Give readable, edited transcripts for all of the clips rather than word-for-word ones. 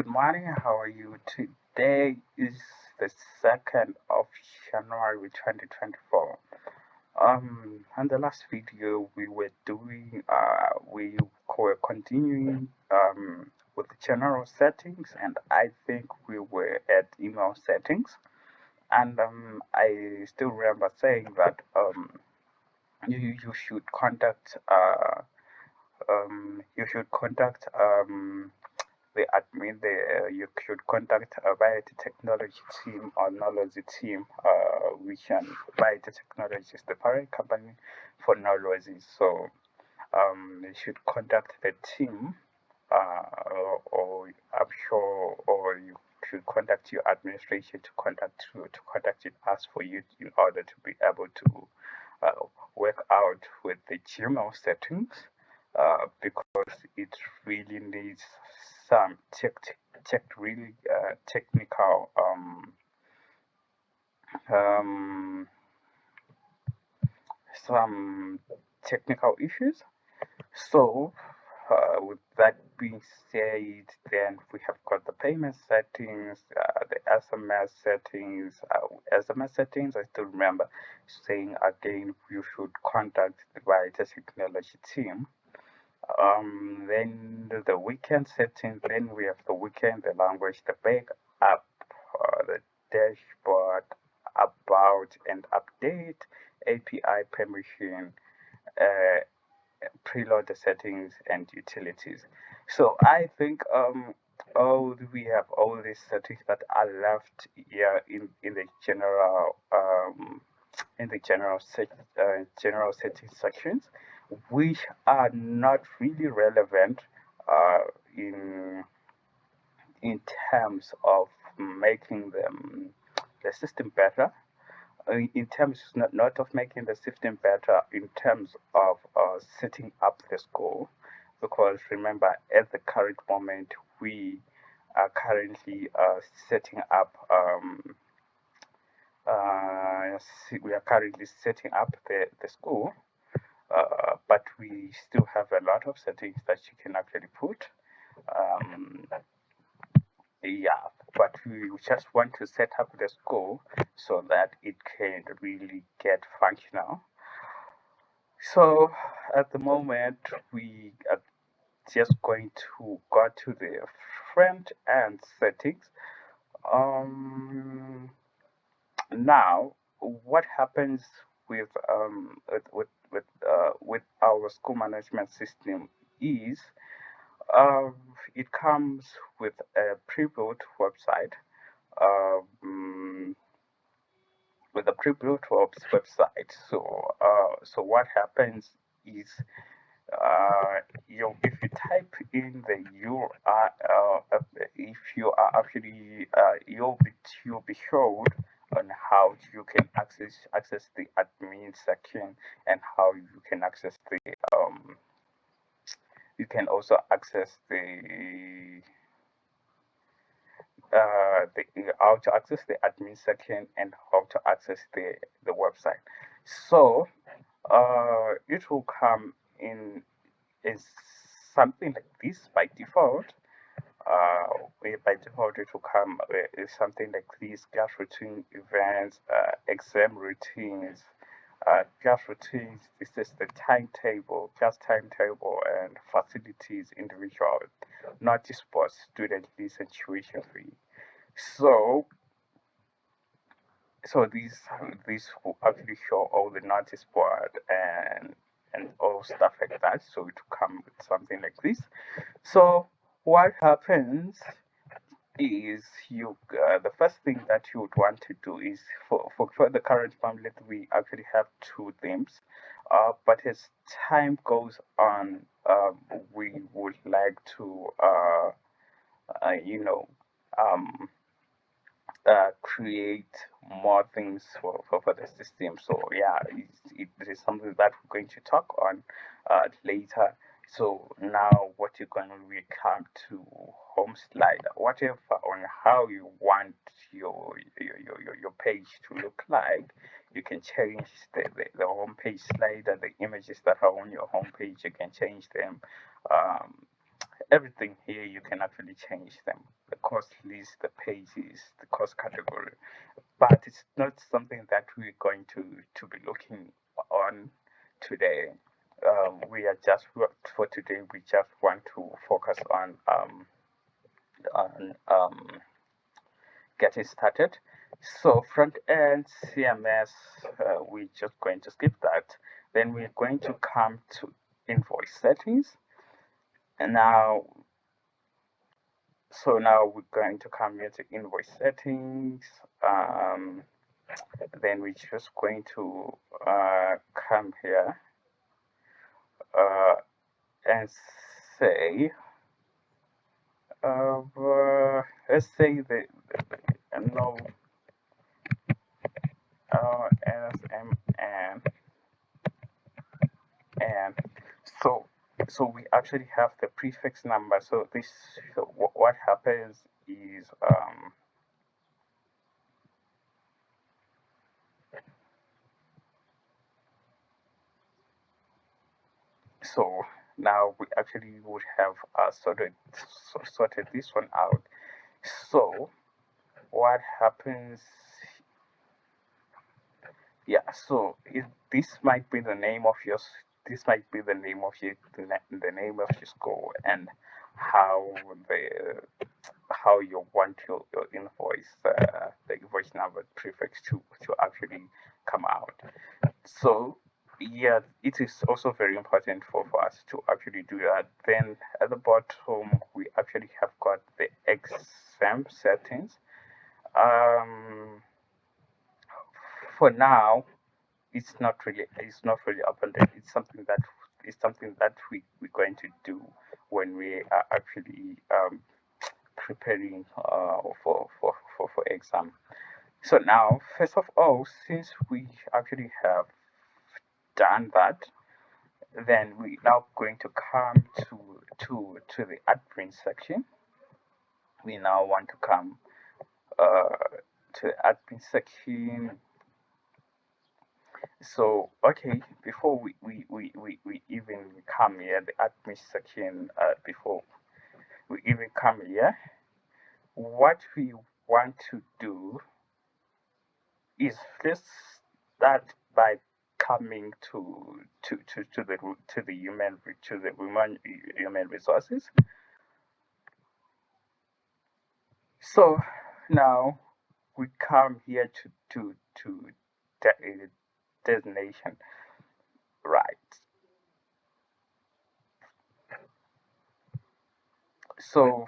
Good morning. How are you? Today is the 2nd of January 2024. On the last video we were doing, we were continuing with the general settings, and I think we were at email settings. And I still remember saying that you should contact you should contact the admin, you should contact via the technology team or Nolwazi team, which via the technology is the parent company for Nolwazi. So you should contact the team, or I'm sure, or you should contact your administration to contact it, ask for you in order to be able to work out with the Gmail settings, because it really needs some really technical um, some technical issues. So, with that being said, then we have got the payment settings, the SMS settings. SMS settings, I still remember saying again, you should contact the Vita Technology team. Then the weekend settings, then we have the weekend, the language, the backup, the dashboard, about and update, API permission, uh, preload the settings and utilities. So I think all we have all these settings that are left here in the general settings sections, which are not really relevant uh, in in terms of making the system better, in terms not of making the system better, in terms of setting up the school, because remember at the current moment we are currently setting up we are currently setting up the school, but we still have a lot of settings that you can actually put. um, yeah, but we just want to set up the school so that it can really get functional. So at the moment, we are just going to go to the front end settings. Um, Now, what happens with our school management system is, uh, it comes with a pre-built website. Um, with a pre-built website. So what happens is, if you type in the URL, if you are actually you'll be showed on how you can access the admin section, and how you can access the you can also access how to access the admin section, and how to access the website. So it will come in is something like this by default. By default, it will come is something like these: class routine, events, exam routines, class routines. This is the timetable, class timetable, and facilities, individual, notice boards, student list, and tuition fee. So, these will actually show all the notice board and all stuff like that. So it will come with something like this. So what happens is, the first thing that you would want to do is, for the current pamphlet we actually have two themes, but as time goes on, we would like to you know um, create more things for the system. So yeah, it is something that we're going to talk on later. So now what you're going to, we come to home slider, whatever on how you want your page to look like. You can change the home page slider, the images that are on your home page, you can change them. um, everything here you can actually change them. The course list, the pages, the course category. But it's not something that we're going to be looking on today. We are just for today. We just want to focus on getting started. So front end CMS, we're just going to skip that. Then we're going to come to invoice settings. And now we're going to come here to invoice settings. Then we're just going to come here and say, let's say the no SMN, and so we actually have the prefix number. So what happens is so now we actually would have sorted this one out. So what happens? Yeah. So this might be the name of your this might be the name of the name of your school, and how the how you want your invoice, the invoice number prefix to actually come out. So yeah, it is also very important for us to actually do that. Then at the bottom we actually have got the exam settings. Um, for now, it's not really open. It's something that we're going to do when we are actually preparing for exam. So now, first of all, since we actually have done that, then we now going to come to the admin section. We now want to come to the admin section. So okay, before we even come here, the admin section, before we even come here, what we want to do is let's start by coming to the human resources. So now we come here to designation, right? So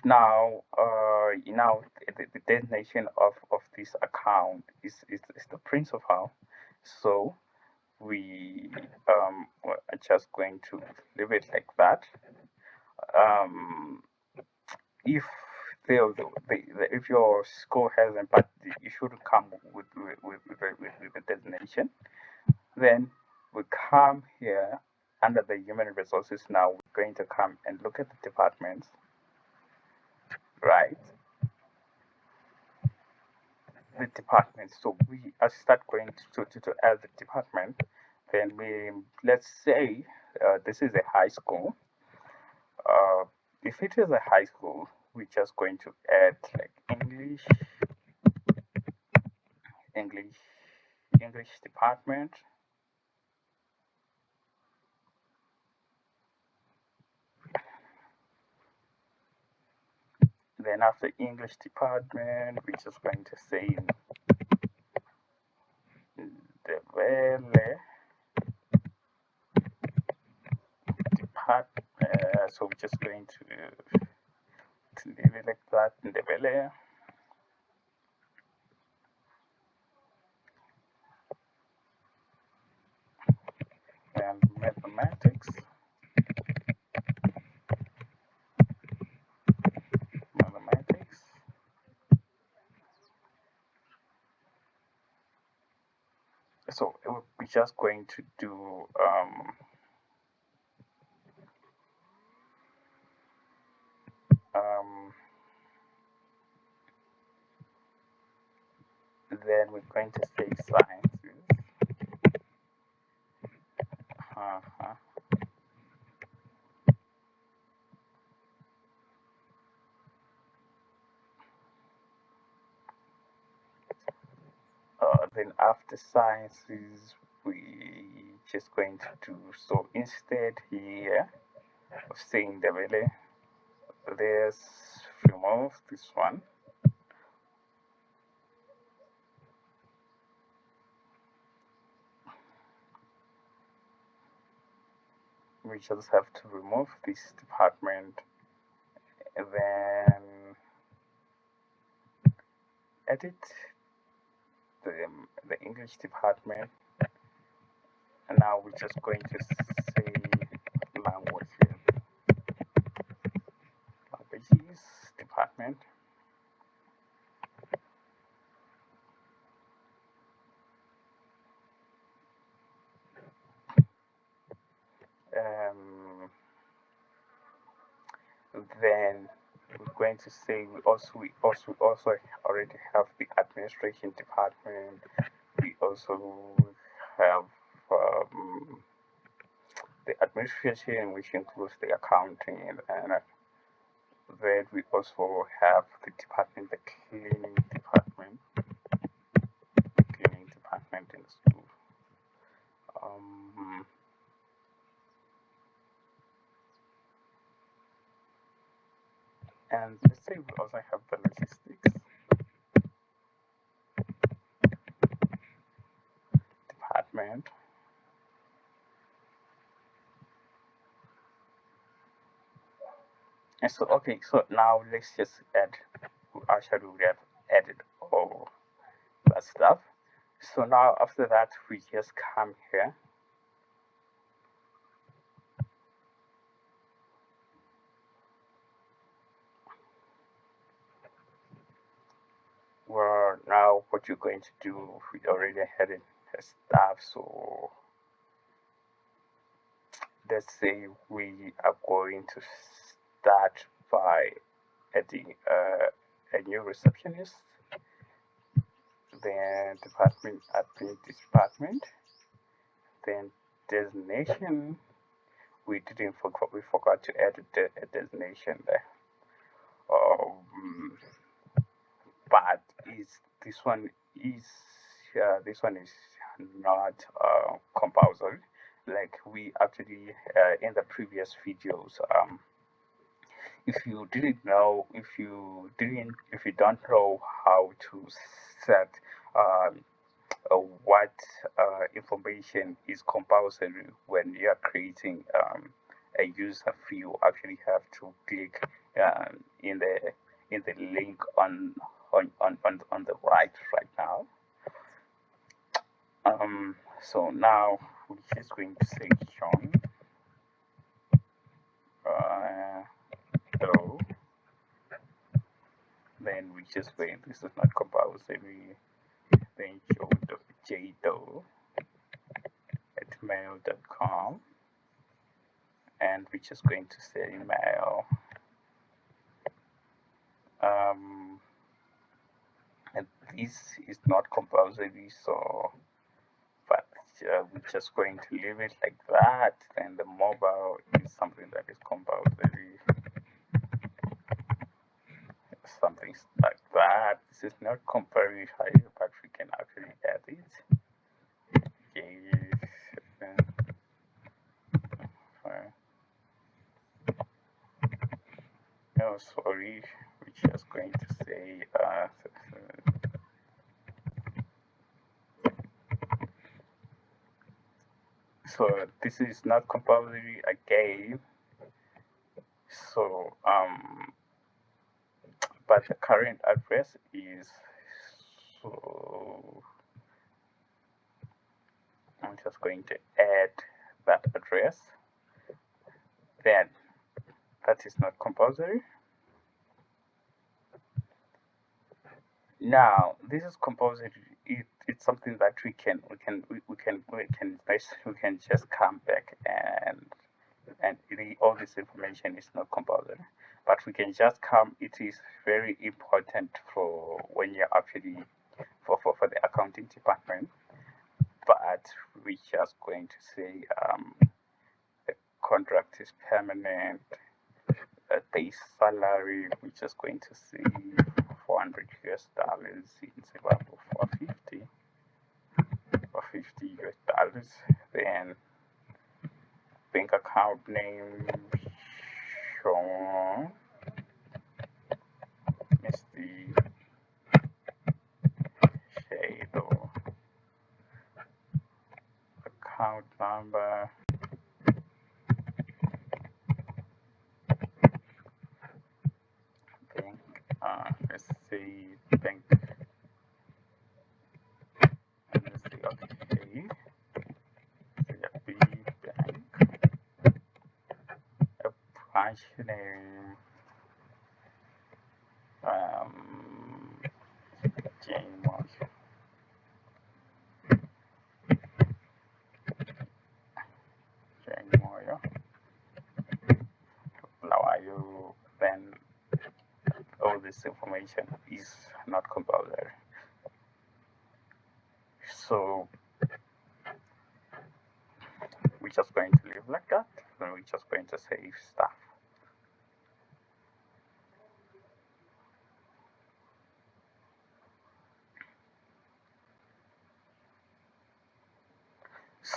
now the designation of this account is the principal. So we are just going to leave it like that. um, if if your score hasn't, but you should come with the designation. Then we come here under the human resources. Now we're going to come and look at the departments, right? The department. So we start going to add the department. Then let's say this is a high school. Uh, if it is a high school, we're just going to add like English, English department. Then after English department, we're just going to say the Vele department. So we're just going to leave it like that in the Vele. And mathematics. Mathematics. So we're just going to do then we're going to say sciences. Uh-huh. then after sciences we just going to do, so instead here of saying the valley, let's remove this one. We just have to remove this department and then edit the English department, and now we're just going to say languages department. Um, then we're going to say we also already have the administration department. We also have the administration, which includes the accounting, and then we also have the department, the cleaning department in the school. Um, and let's say we also have the logistics department. And so, okay, so now let's just add, actually we have added all that stuff. So now after that, we just come here. Well, now what you're going to do, we already had it stuff. So let's say we are going to start by adding a new receptionist, then department, admin department, then designation. We forgot to add a designation there. Um, but this one is not compulsory. Like we actually in the previous videos, if you don't know how to set what information is compulsory when you are creating a user fee, you actually have to click in the link on the right now. So now we're just going to say John. So then we just wait. This is not compulsory. Then jdo at mail.com, and we're just going to say mail. And this is not compulsory, so but we're just going to leave it like that. And the mobile is something that is compulsory, something like that. This is not compulsory, but we can actually add it. Yes. No, sorry, we're just going to say so this is not compulsory again. So but the current address is, so I'm just going to add that address. Then that is not compulsory. Now this is compulsory. It's something that we can just come back and all this information is not compulsory, but we can just come. It is very important for when you're actually for the accounting department. But we're just going to say the contract is permanent. Base salary, we're just going to say $400 in Zimbabwe, 450. $50. Then bank account name Sean Misty Shado. Account number bank let's say bank, let's say okay, CFB bank, a branch name James Moyo. Now are you then all this information is not compulsory. So we're just going to leave like that, and we're just going to save stuff.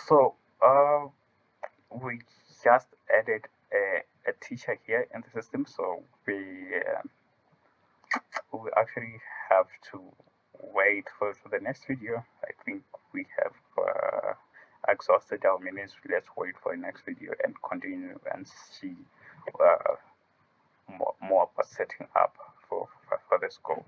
So we just added a teacher here in the system, so we actually have to wait for the next video. I think we have exhausted our minutes. Let's wait for the next video and continue and see more about setting up for the school.